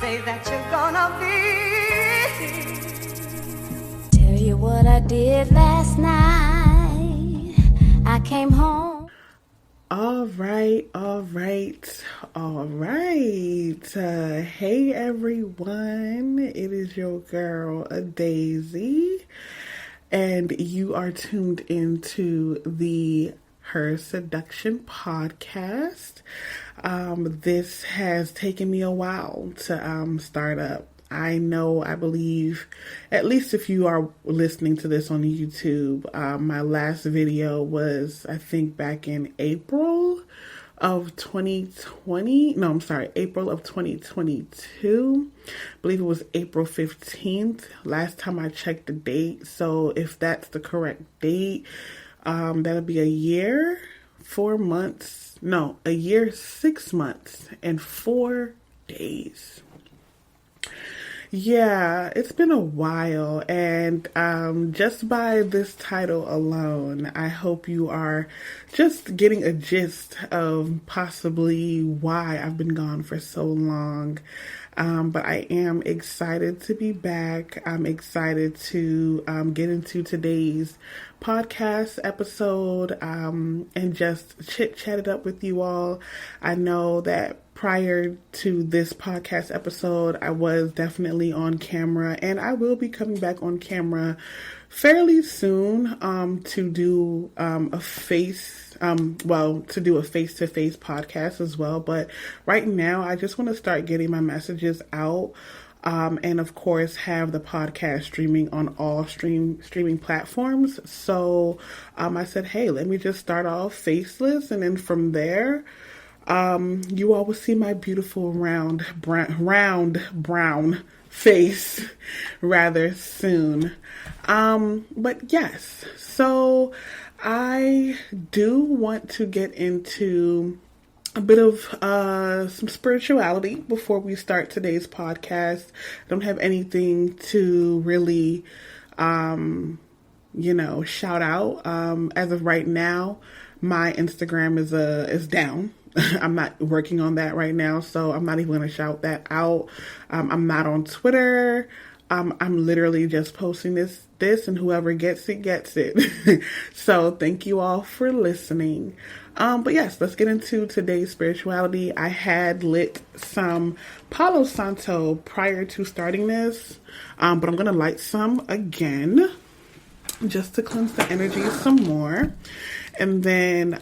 say that you're gonna be. Tell you what I did last night. I came home. All right. Hey everyone, it is your girl Adaeze, and you are tuned into the Her Seduction podcast. This has taken me a while to start up. I believe, at least if you are listening to this on YouTube, my last video was, I think, back in April of 2020. No, I'm sorry, April of 2022. I believe it was April 15th. Last time I checked the date. So if that's the correct date, that'll be a year, 4 months. No, a year, 6 months and 4 days. Yeah, it's been a while, and just by this title alone, I hope you are just getting a gist of possibly why I've been gone for so long. But I am excited to be back. I'm excited to get into today's podcast episode and just chit-chat it up with you all. I know that prior to this podcast episode, I was definitely on camera, and I will be coming back on camera fairly soon to do a face-to-face podcast as well. But right now, I just want to start getting my messages out. And of course have the podcast streaming on all streaming platforms. So I said, hey, let me just start off faceless, and then from there, you all will see my beautiful round brown face rather soon. But yes, so I do want to get into a bit of some spirituality before we start today's podcast. I don't have anything to really, shout out. As of right now, my Instagram is down. I'm not working on that right now, so I'm not even going to shout that out. I'm not on Twitter. I'm literally just posting this, and whoever gets it, gets it. So thank you all for listening. But yes, let's get into today's spirituality. I had lit some Palo Santo prior to starting this, but I'm going to light some again just to cleanse the energy some more. And then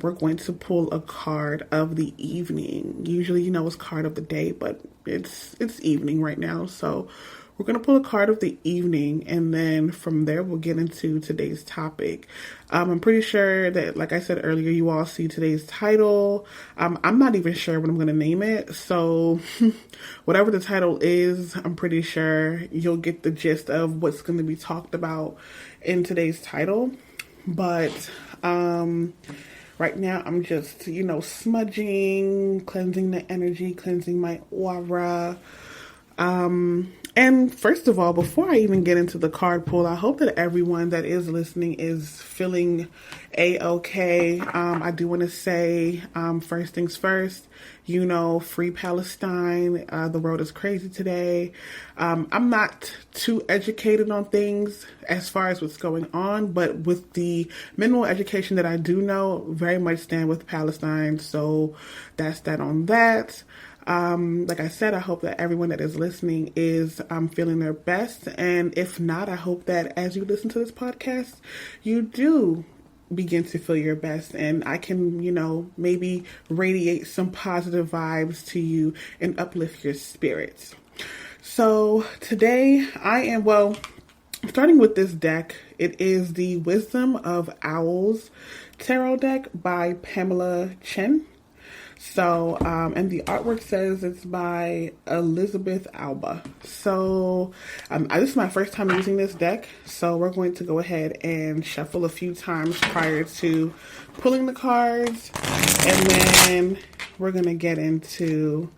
we're going to pull a card of the evening. Usually, it's card of the day, but it's evening right now. So we're going to pull a card of the evening, and then from there, we'll get into today's topic. I'm pretty sure that, like I said earlier, you all see today's title. I'm not even sure what I'm going to name it. So whatever the title is, I'm pretty sure you'll get the gist of what's going to be talked about in today's title. But right now, I'm just, smudging, cleansing the energy, cleansing my aura. And first of all, before I even get into the card pull, I hope that everyone that is listening is feeling a-okay. I do want to say, first things first, free Palestine. The world is crazy today. I'm not too educated on things as far as what's going on, but with the minimal education that I do know, very much stand with Palestine. So that's that on that. Like I said, I hope that everyone that is listening is feeling their best. And if not, I hope that as you listen to this podcast, you do begin to feel your best, and I can, maybe radiate some positive vibes to you and uplift your spirits. So today starting with this deck. It is the Wisdom of Owls Tarot deck by Pamela Chen. So, and the artwork says it's by Elizabeth Alba. So, this is my first time using this deck. So we're going to go ahead and shuffle a few times prior to pulling the cards. And then we're going to get into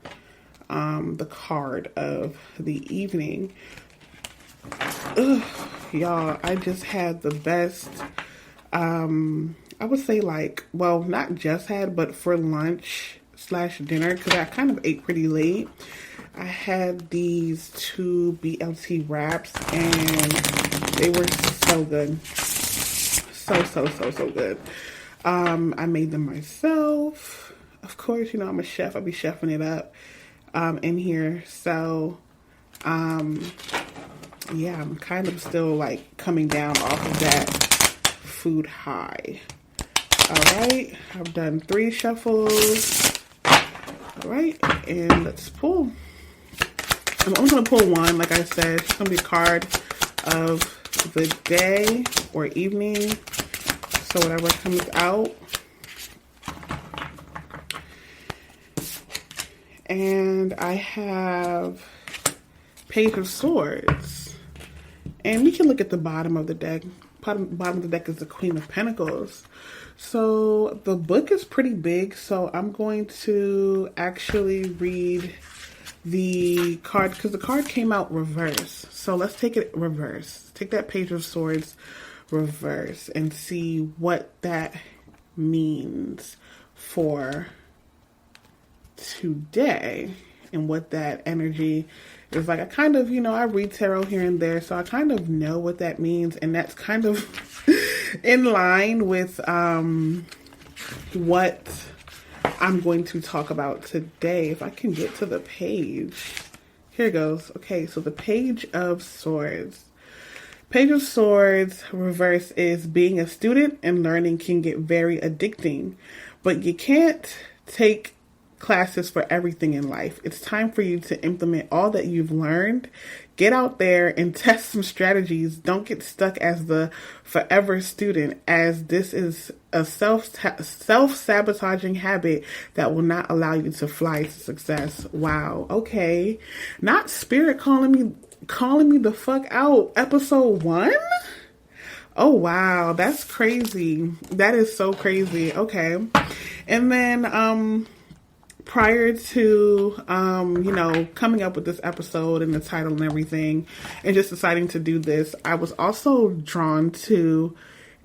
the card of the evening. Ugh, y'all, I just had the best, I would say not just had, but for lunch / dinner, because I kind of ate pretty late. I had these 2 BLT wraps and they were so good. So good. I made them myself. Of course, you know, I'm a chef. I'll be chefing it up in here. So, yeah, I'm kind of still like coming down off of that food high. All right, I've done 3 shuffles. All right, and let's pull. I'm only going to pull one, like I said. It's going to be a card of the day or evening. So whatever comes out. And I have Page of Swords. And we can look at the bottom of the deck. Bottom of the deck is the Queen of Pentacles. So the book is pretty big. So I'm going to actually read the card because the card came out reverse. So let's take it reverse. Take that Page of Swords reverse and see what that means for today and what that energy is like. I kind of, you know, I read tarot here and there, so I kind of know what that means, and that's kind of in line with what I'm going to talk about today. If I can get to the page. Here it goes. Okay, so the Page of Swords. Page of Swords reverse is being a student and learning can get very addicting, but you can't take classes for everything in life. It's time for you to implement all that you've learned. Get out there and test some strategies. Don't get stuck as the forever student, as this is a self-sabotaging habit that will not allow you to fly to success. Wow. Okay. Not Spirit calling me the fuck out. Episode 1? Oh, wow. That's crazy. That is so crazy. Okay. And then, prior to, you know, coming up with this episode and the title and everything, and just deciding to do this, I was also drawn to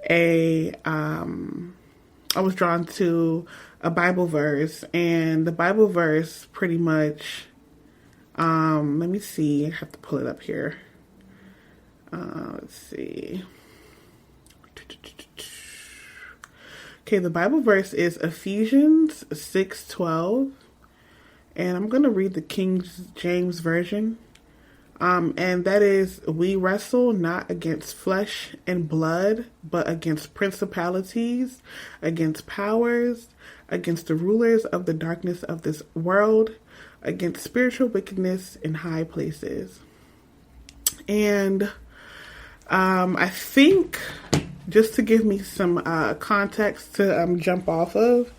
a Bible verse, and the Bible verse pretty much, let me see, I have to pull it up here. Let's see. Okay, the Bible verse is Ephesians 6:12, and I'm going to read the King James Version, and that is, we wrestle not against flesh and blood, but against principalities, against powers, against the rulers of the darkness of this world, against spiritual wickedness in high places. And I think, just to give me some context to jump off of,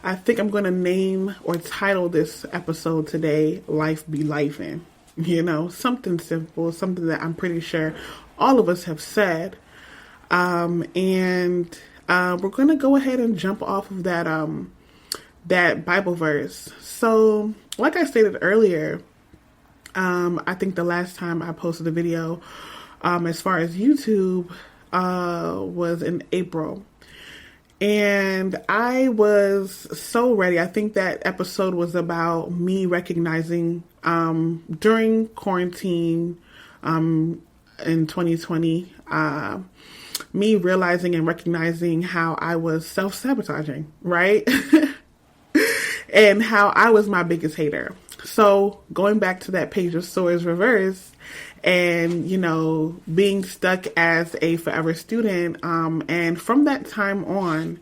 I think I'm going to name or title this episode today, Life Be Lifin'. You know, something simple, something that I'm pretty sure all of us have said. And we're going to go ahead and jump off of that Bible verse. So, like I stated earlier, I think the last time I posted a video, as far as YouTube, was in April, and I was so ready. I think that episode was about me recognizing during quarantine in 2020, me realizing and recognizing how I was self-sabotaging, right? And how I was my biggest hater. So going back to that Page of Swords reverse, and, you know, being stuck as a forever student. And from that time on,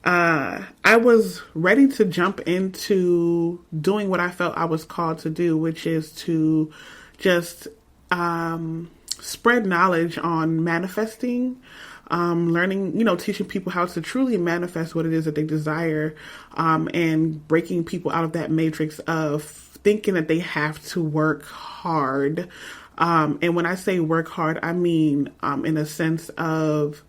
I was ready to jump into doing what I felt I was called to do, which is to just spread knowledge on manifesting, learning, you know, teaching people how to truly manifest what it is that they desire, and breaking people out of that matrix of thinking that they have to work hard. And when I say work hard, I mean, in a sense of,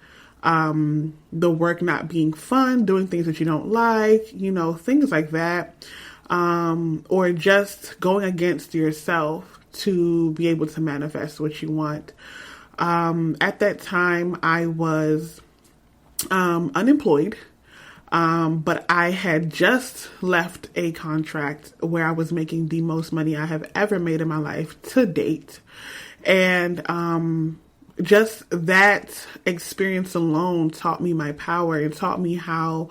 the work not being fun, doing things that you don't like, you know, things like that. Or just going against yourself to be able to manifest what you want. At that time I was, unemployed. But I had just left a contract where I was making the most money I have ever made in my life to date. And just that experience alone taught me my power and taught me the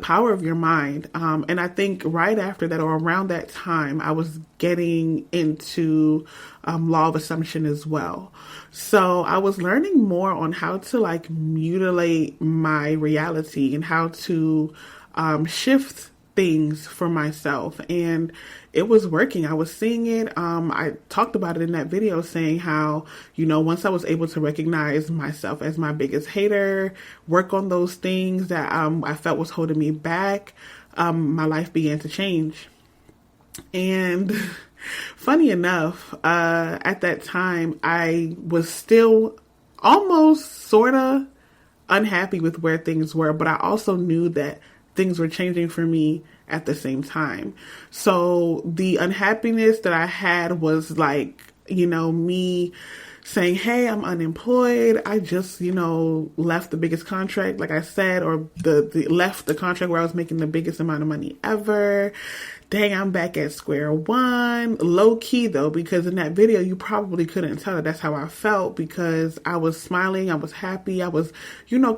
power of your mind. And I think right after that, or around that time, I was getting into law of assumption as well. So I was learning more on how to like mutilate my reality and how to shift things for myself. And it was working. I was seeing it. I talked about it in that video, saying how, once I was able to recognize myself as my biggest hater, work on those things that I felt was holding me back, my life began to change. And funny enough, at that time, I was still almost sort of unhappy with where things were, but I also knew that things were changing for me at the same time. So the unhappiness that I had was like, me saying, hey, I'm unemployed. I just, left the biggest contract, like I said, or left the contract where I was making the biggest amount of money ever. Dang, I'm back at square one. Low key though, because in that video, you probably couldn't tell that that's how I felt, because I was smiling. I was happy. I was,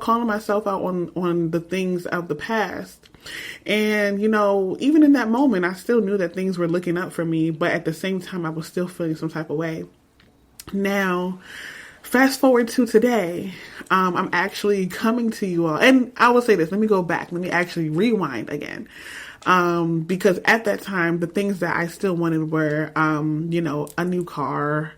calling myself out on the things of the past. And, even in that moment, I still knew that things were looking up for me, but at the same time, I was still feeling some type of way. Now, fast forward to today, I'm actually coming to you all, and I will say this, let me go back, let me actually rewind again. Because at that time, the things that I still wanted were, a new car,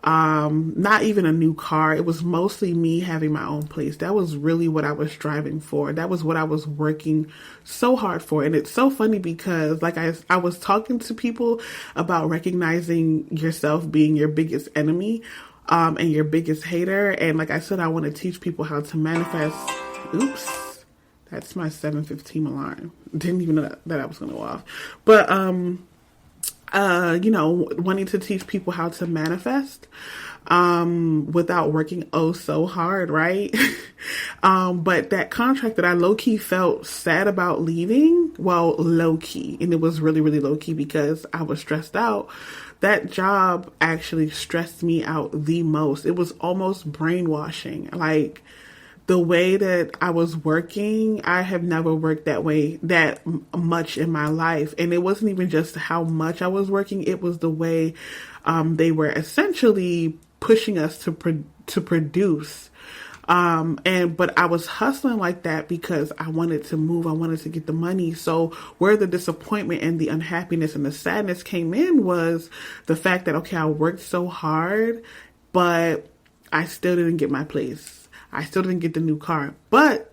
not even a new car. It was mostly me having my own place. That was really what I was striving for. That was what I was working so hard for. And it's so funny because like I was talking to people about recognizing yourself being your biggest enemy, and your biggest hater. And like I said, I want to teach people how to manifest. Oops. That's my 7:15 alarm. Didn't even know that I was going to go off. But, wanting to teach people how to manifest, without working so hard, right? But that contract that I low-key felt sad about leaving, well, low-key, and it was really, really low-key because I was stressed out. That job actually stressed me out the most. It was almost brainwashing. Like, the way that I was working, I have never worked that way that much in my life. And it wasn't even just how much I was working. It was the way they were essentially pushing us to produce. But I was hustling like that because I wanted to move. I wanted to get the money. So where the disappointment and the unhappiness and the sadness came in was the fact that, okay, I worked so hard, but I still didn't get my place. I still didn't get the new car, but,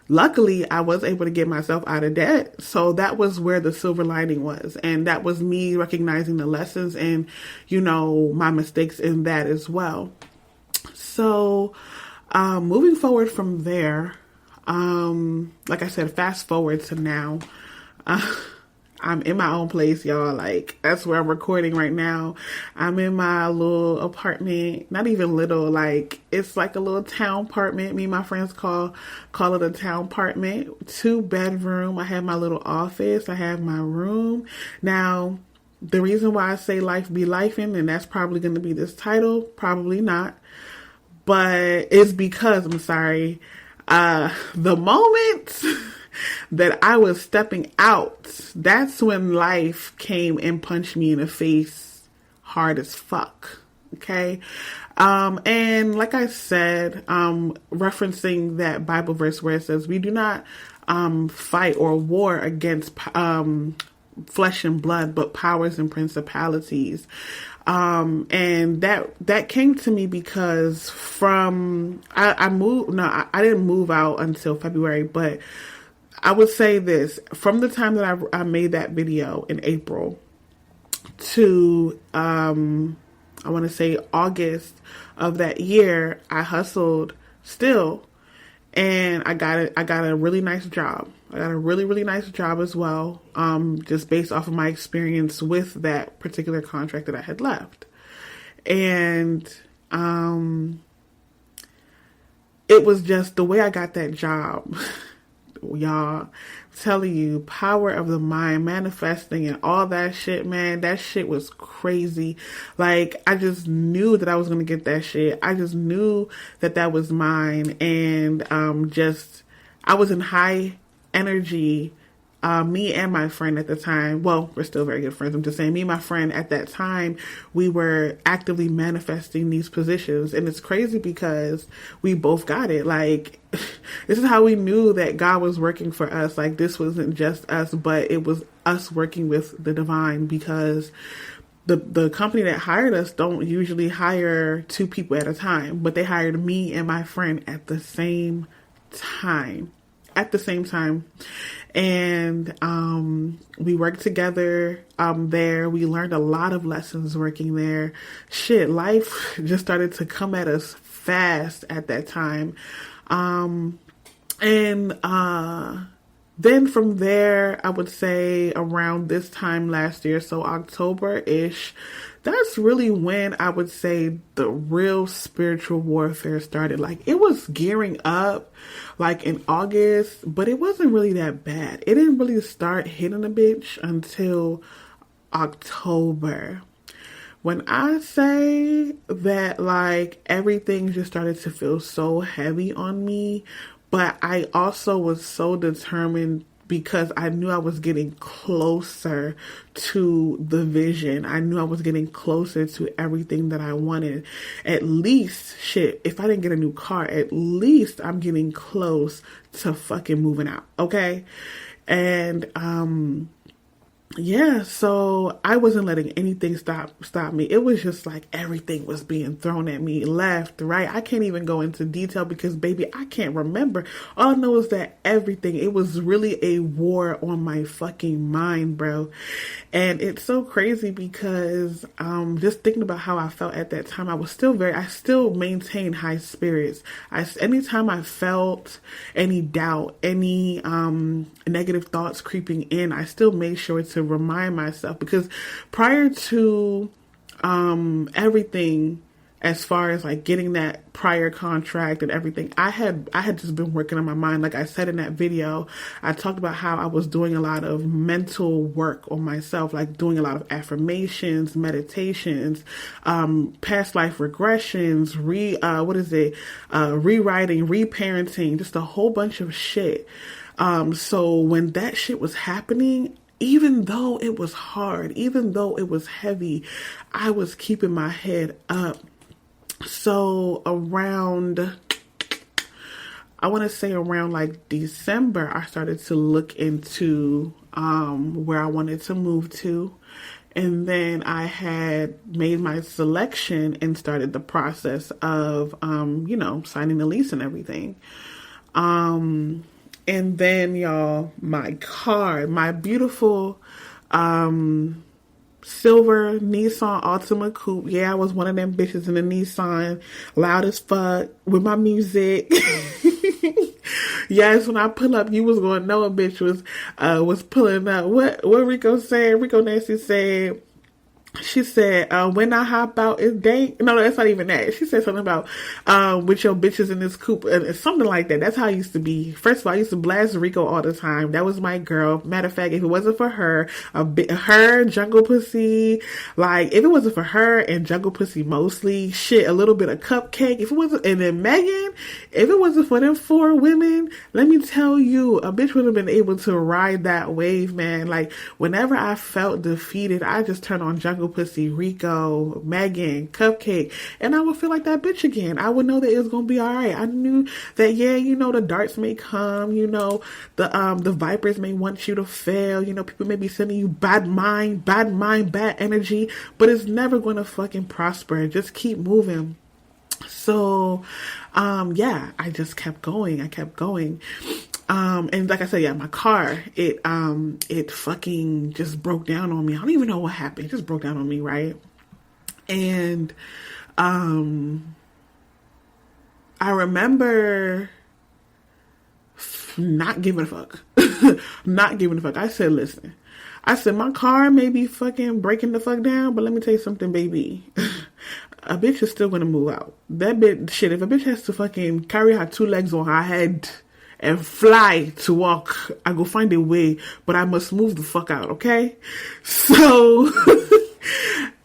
luckily I was able to get myself out of debt. So that was where the silver lining was. And that was me recognizing the lessons and, my mistakes in that as well. So, moving forward from there, like I said, fast forward to now, I'm in my own place, y'all. Like, that's where I'm recording right now. I'm in my little apartment. Not even little, like, it's like a little town apartment. Me and my friends call it a town apartment. 2-bedroom. I have my little office. I have my room. Now, the reason why I say life be lifing, and that's probably going to be this title, probably not, but it's because, the moment that I was stepping out, that's when life came and punched me in the face hard as fuck. Okay. And like I said, referencing that Bible verse where it says, we do not, fight or war against, flesh and blood, but powers and principalities. And that came to me because I didn't move out until February, but I would say this, from the time that I made that video in April to, I want to say August of that year, I hustled still, and I got a really nice job. I got a really, really nice job as well, just based off of my experience with that particular contract that I had left. And, it was just the way I got that job. Y'all, I'm telling you, power of the mind, manifesting and all that shit, man, that shit was crazy. Like, I just knew that I was going to get that shit. I just knew that that was mine. And I was in high energy. Me and my friend at the time, well, we're still very good friends. I'm just saying, me and my friend at that time, we were actively manifesting these positions. And it's crazy because we both got it. Like, this is how we knew that God was working for us. Like, this wasn't just us, but it was us working with the divine, because the company that hired us don't usually hire two people at a time, but they hired me and my friend at the same time. And we worked together there. We learned a lot of lessons working there. Shit, life just started to come at us fast at that time. Then from there, I would say around this time last year, so October-ish, that's really when I would say the real spiritual warfare started. Like, it was gearing up like in August, but it wasn't really that bad. It didn't really start hitting a bitch until October. When I say that, like, everything just started to feel so heavy on me, but I also was so determined because I knew I was getting closer to the vision. I knew I was getting closer to everything that I wanted. At least, shit, if I didn't get a new car, at least I'm getting close to fucking moving out, okay? And, yeah, so I wasn't letting anything stop me. It was just like everything was being thrown at me left, right. I can't even go into detail because, baby, I can't remember. All I know is that it was really a war on my fucking mind, bro. And it's so crazy because just thinking about how I felt at that time, I still maintained high spirits. Anytime I felt any doubt, any negative thoughts creeping in, I still made sure to remind myself, because prior to everything, as far as like getting that prior contract and everything, I had just been working on my mind. Like I said in that video, I talked about how I was doing a lot of mental work on myself, like doing a lot of affirmations, meditations, past life regressions, rewriting, reparenting, just a whole bunch of shit. So when that shit was happening, even though it was hard, even though it was heavy, I was keeping my head up. So around like December, I started to look into where I wanted to move to. And then I had made my selection and started the process of, signing the lease and everything. And then, y'all, my car, my beautiful silver Nissan Altima Coupe. Yeah, I was one of them bitches in the Nissan, loud as fuck, with my music. Yes, when I pull up, you was going to know a bitch was pulling up. What Rico said? Rico Nancy said, she said, when I hop out, it's dank. No, that's not even that. She said something about, with your bitches in this coupe, and something like that. That's how I used to be. First of all, I used to blast Rico all the time. That was my girl. Matter of fact, if it wasn't for her, her, Jungle Pussy, like, if it wasn't for her and Jungle Pussy mostly, shit, a little bit of Cupcake, if it wasn't, and then Megan, if it wasn't for them four women, let me tell you, a bitch would have been able to ride that wave, man. Like, whenever I felt defeated, I just turned on Jungle Pussy, Rico, Megan, Cupcake, and I would feel like that bitch again. I would know that it was gonna be alright. I knew that, yeah, the darts may come, the vipers may want you to fail, people may be sending you bad mind, bad energy, but it's never gonna fucking prosper. Just keep moving. So, yeah, I just kept going. And like I said, yeah, my car, it fucking just broke down on me. I don't even know what happened. It just broke down on me, right? And, I remember not giving a fuck. I said, listen, my car may be fucking breaking the fuck down, but let me tell you something, baby. a bitch is still gonna move out. That bitch, shit, if a bitch has to fucking carry her 2 legs on her head and fly to walk, I go find a way, but I must move the fuck out, okay? So,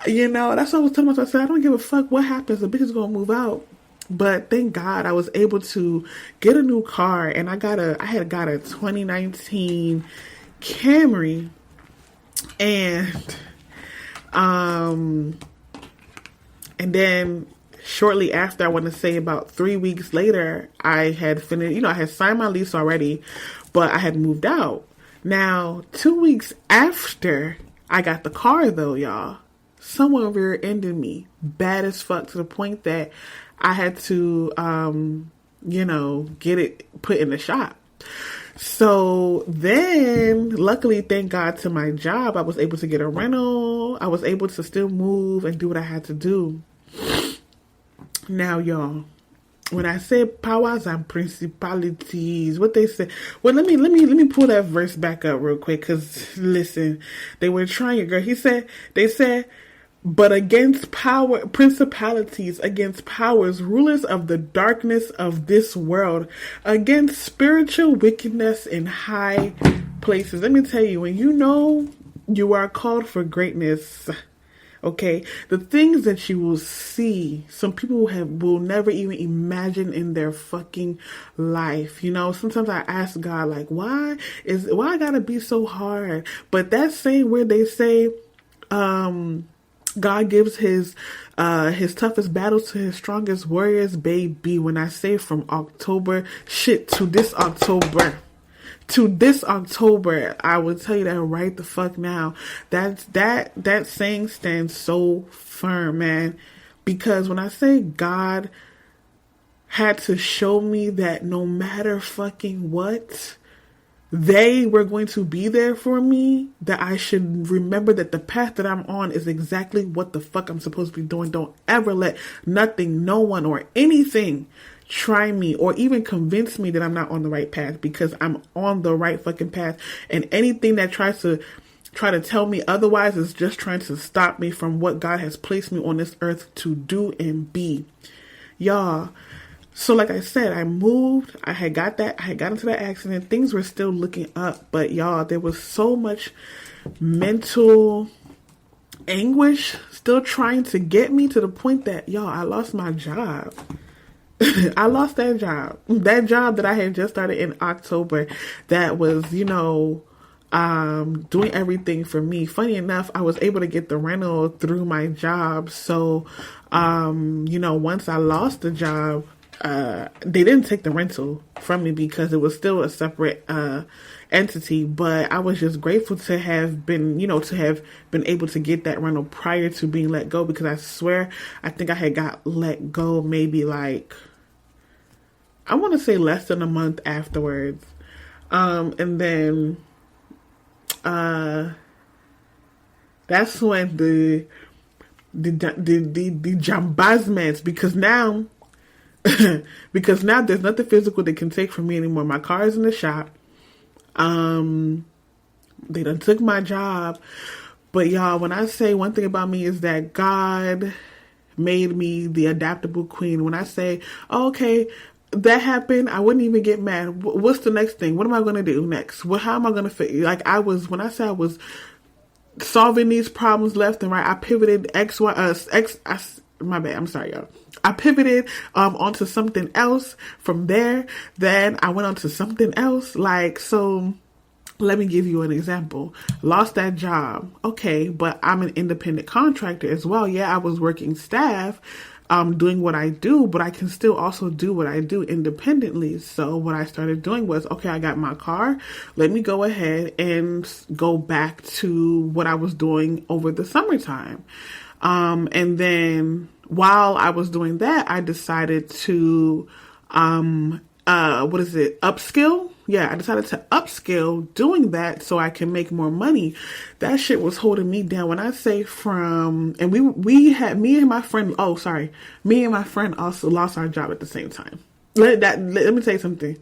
you know, that's what I was telling myself. I said, I don't give a fuck what happens. The bitch is gonna move out. But thank God I was able to get a new car, and I had got a 2019 Camry, and then shortly after, I want to say about 3 weeks later, I had finished, you know, I had signed my lease already, but I had moved out. Now, 2 weeks after I got the car though, y'all, someone rear-ended me bad as fuck, to the point that I had to, you know, get it put in the shop. So then, luckily, thank God to my job, I was able to get a rental. I was able to still move and do what I had to do. Now, y'all, when I say powers and principalities, what they say, well, let me pull that verse back up real quick, because listen, they were trying, girl. They said, but against power, principalities, against powers, rulers of the darkness of this world, against spiritual wickedness in high places. Let me tell you, when you know you are called for greatness, okay, the things that you will see, some people will never even imagine in their fucking life. You know, sometimes I ask God, like, why I gotta be so hard? But that same where they say, God gives his toughest battles to his strongest warriors, baby. When I say from October, to this October, I will tell you that right the fuck now. That saying stands so firm, man. Because when I say God had to show me that no matter fucking what, they were going to be there for me, that I should remember that the path that I'm on is exactly what the fuck I'm supposed to be doing. Don't ever let nothing, no one, or anything try me or even convince me that I'm not on the right path, because I'm on the right fucking path. And anything that tries to tell me otherwise is just trying to stop me from what God has placed me on this earth to do and be. Y'all, so like I said, I moved, I had got into that accident, things were still looking up, but y'all, there was so much mental anguish still trying to get me, to the point that, y'all, I lost my job. I lost that job that I had just started in October, that was, you know, doing everything for me. Funny enough, I was able to get the rental through my job. So, you know, once I lost the job, they didn't take the rental from me because it was still a separate entity, but I was just grateful to have been, you know, to have been able to get that rental prior to being let go, because I swear, I think I had got let go maybe like, I want to say less than a month afterwards. And then, that's when the jambazments, because now there's nothing physical they can take from me anymore. My car is in the shop. They done took my job. But y'all, when I say one thing about me is that God made me the adaptable queen. When I say, oh, okay, that happened, I wouldn't even get mad. What's the next thing? What am I going to do next? How am I going to fit? Like when I say I was solving these problems left and right, I pivoted my bad, I'm sorry, y'all. I pivoted onto something else from there. Then I went on to something else. Like, so let me give you an example. Lost that job. Okay, but I'm an independent contractor as well. Yeah, I was working staff, doing what I do, but I can still also do what I do independently. So what I started doing was, okay, I got my car. Let me go ahead and go back to what I was doing over the summertime. And then while I was doing that, I decided to, upskill? Yeah, I decided to upskill doing that so I can make more money. That shit was holding me down. When I say and me and my friend also lost our job at the same time. Let me tell you something.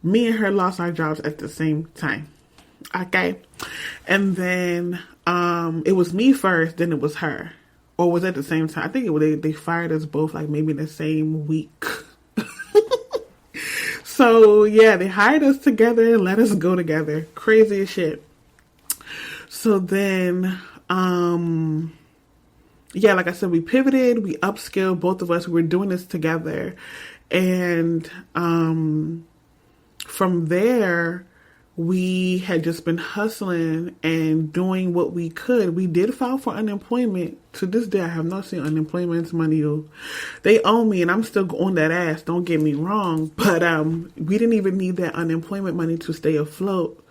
Me and her lost our jobs at the same time. Okay. And then, it was me first, then it was her. or was at the same time. I think they fired us both like maybe in the same week. So yeah, they hired us together and let us go together. Crazy as shit. So then, yeah, like I said, we pivoted, we upskilled, both of us. We were doing this together. And from there, we had just been hustling and doing what we could. We did file for unemployment. To this day, I have not seen unemployment money. They owe me, and I'm still on that ass. Don't get me wrong. But we didn't even need that unemployment money to stay afloat.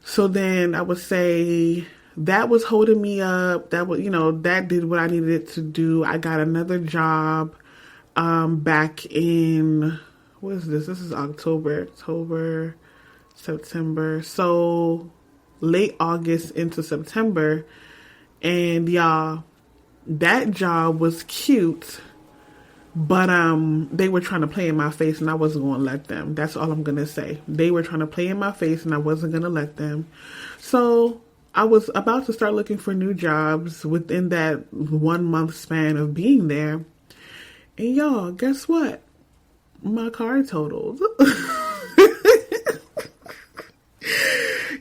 So then I would say that was holding me up. That was, that did what I needed it to do. I got another job back in, what is this? This is October, September. So late August into September. And y'all, that job was cute. But they were trying to play in my face and I wasn't going to let them. That's all I'm going to say. They were trying to play in my face and I wasn't going to let them. So I was about to start looking for new jobs within that 1 month span of being there. And y'all, guess what? My car totaled.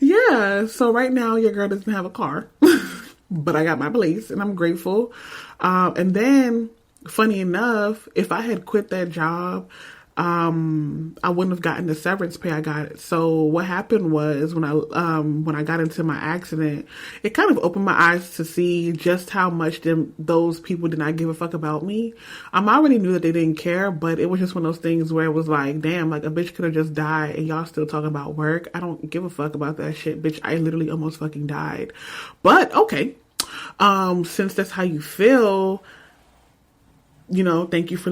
Yeah, so right now your girl doesn't have a car. But I got my place and I'm grateful. And then, funny enough, if I had quit that job, I wouldn't have gotten the severance pay I got. So what happened was when I got into my accident, it kind of opened my eyes to see just how much those people did not give a fuck about me. I already knew that they didn't care, but it was just one of those things where it was like, damn, like a bitch could have just died and y'all still talking about work. I don't give a fuck about that shit, bitch. I literally almost fucking died. But okay, since that's how you feel, thank you for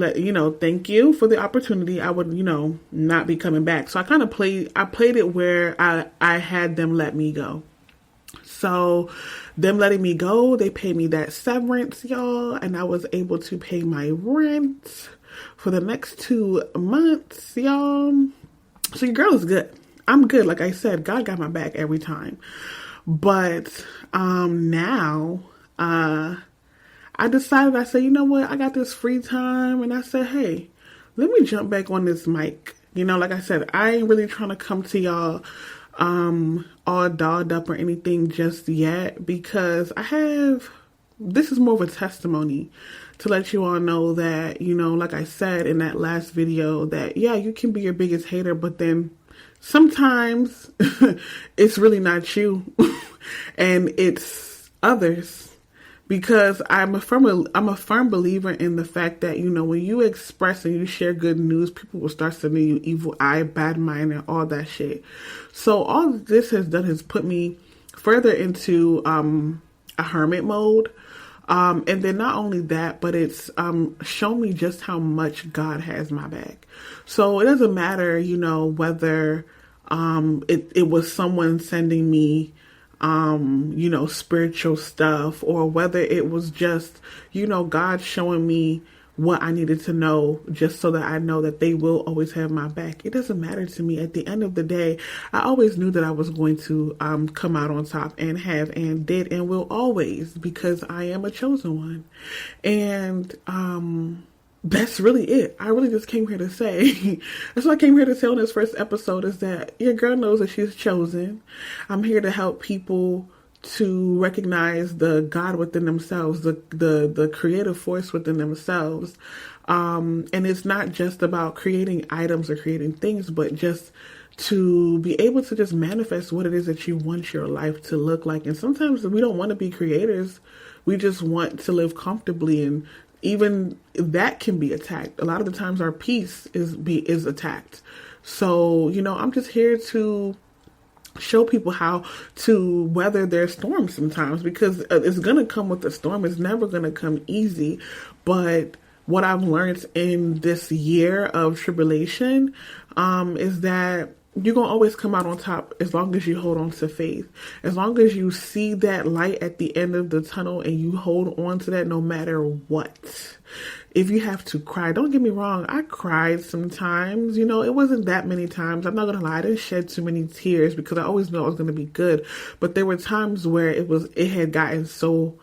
thank you for the opportunity. I would, not be coming back. So I kind of played it where I had them let me go. So them letting me go, they paid me that severance, y'all. And I was able to pay my rent for the next 2 months, y'all. So your girl is good. I'm good. Like I said, God got my back every time. But, now, I decided, I said, you know what? I got this free time. And I said, hey, let me jump back on this mic. Like I said, I ain't really trying to come to y'all all dolled up or anything just yet. Because this is more of a testimony to let you all know that, like I said in that last video, that, yeah, you can be your biggest hater. But then sometimes it's really not you. And it's others. Because I'm a firm believer in the fact that, when you express and you share good news, people will start sending you evil eye, bad mind, and all that shit. So all this has done is put me further into a hermit mode. And then not only that, but it's shown me just how much God has my back. So it doesn't matter, whether it was someone sending me spiritual stuff, or whether it was just, God showing me what I needed to know just so that I know that they will always have my back. It doesn't matter to me. At the end of the day, I always knew that I was going to come out on top, and have and did and will always, because I am a chosen one. And that's really it. I really just came here to say, that's what I came here to say on this first episode, is that your girl knows that she's chosen. I'm here to help people to recognize the God within themselves, the creative force within themselves. And it's not just about creating items or creating things, but just to be able to just manifest what it is that you want your life to look like. And sometimes we don't want to be creators. We just want to live comfortably, and even that can be attacked. A lot of the times our peace is attacked. So, I'm just here to show people how to weather their storms sometimes, because it's going to come with a storm. It's never going to come easy. But what I've learned in this year of tribulation is that you're going to always come out on top as long as you hold on to faith. As long as you see that light at the end of the tunnel and you hold on to that no matter what. If you have to cry, don't get me wrong, I cried sometimes. It wasn't that many times. I'm not going to lie, I didn't shed too many tears because I always knew I was going to be good. But there were times where it had gotten so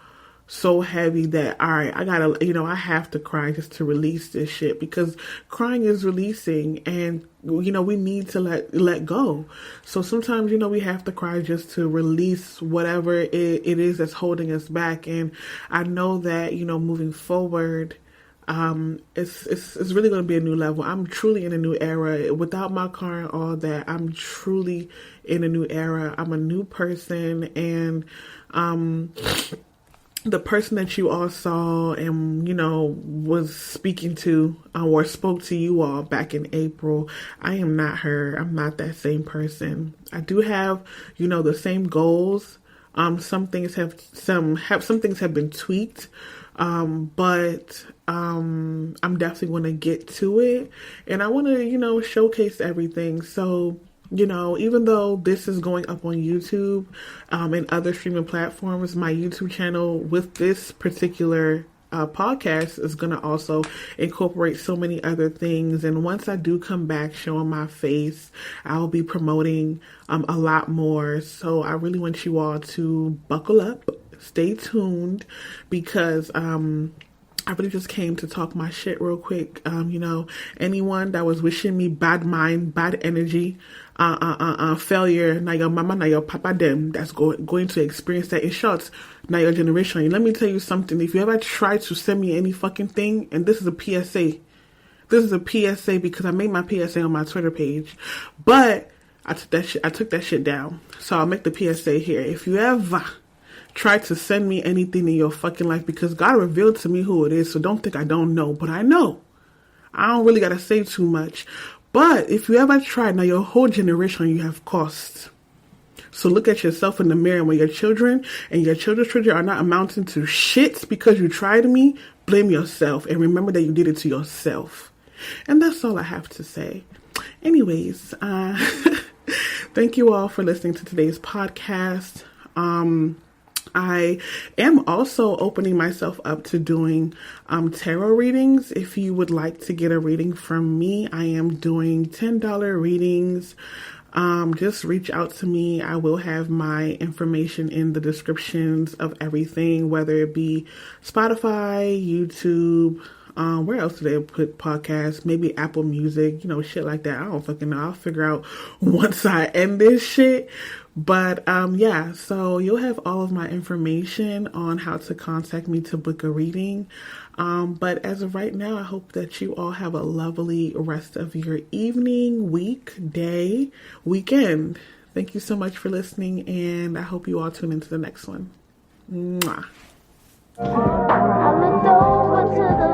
so heavy that, all right, I gotta, I have to cry just to release this shit, because crying is releasing, and we need to let go. So sometimes, we have to cry just to release whatever it is that's holding us back. And I know that, moving forward, it's really going to be a new level. I'm truly in a new era. Without my car and all that, I'm truly in a new era. I'm a new person, and the person that you all saw and, was speaking to or spoke to you all back in April, I am not her. I'm not that same person. I do have, the same goals. Some things have been tweaked, but I'm definitely going to get to it, and I want to, showcase everything. So, even though this is going up on YouTube and other streaming platforms, my YouTube channel with this particular podcast is going to also incorporate so many other things. And once I do come back showing my face, I'll be promoting a lot more. So I really want you all to buckle up, stay tuned, because I really just came to talk my shit real quick. Anyone that was wishing me bad mind, bad energy, failure, now your mama, now your papa, them that's going to experience that. In short, now your generation. And let me tell you something. If you ever try to send me any fucking thing, and this is a PSA. This is a PSA because I made my PSA on my Twitter page, but I took that shit down. So I'll make the PSA here. If you ever try to send me anything in your fucking life, because God revealed to me who it is, so don't think I don't know, but I know. I don't really gotta say too much. But if you ever try, now your whole generation you have cost. So look at yourself in the mirror. When your children and your children's children are not amounting to shit because you tried me, blame yourself and remember that you did it to yourself. And that's all I have to say. Anyways, thank you all for listening to today's podcast. I am also opening myself up to doing tarot readings. If you would like to get a reading from me, I am doing $10 readings. Just reach out to me. I will have my information in the descriptions of everything, whether it be Spotify, YouTube, where else do they put podcasts? Maybe Apple Music, shit like that. I don't fucking know. I'll figure out once I end this shit. But yeah, so you'll have all of my information on how to contact me to book a reading. But as of right now, I hope that you all have a lovely rest of your evening, week, day, weekend. Thank you so much for listening, and I hope you all tune into the next one. Mwah. I looked over to the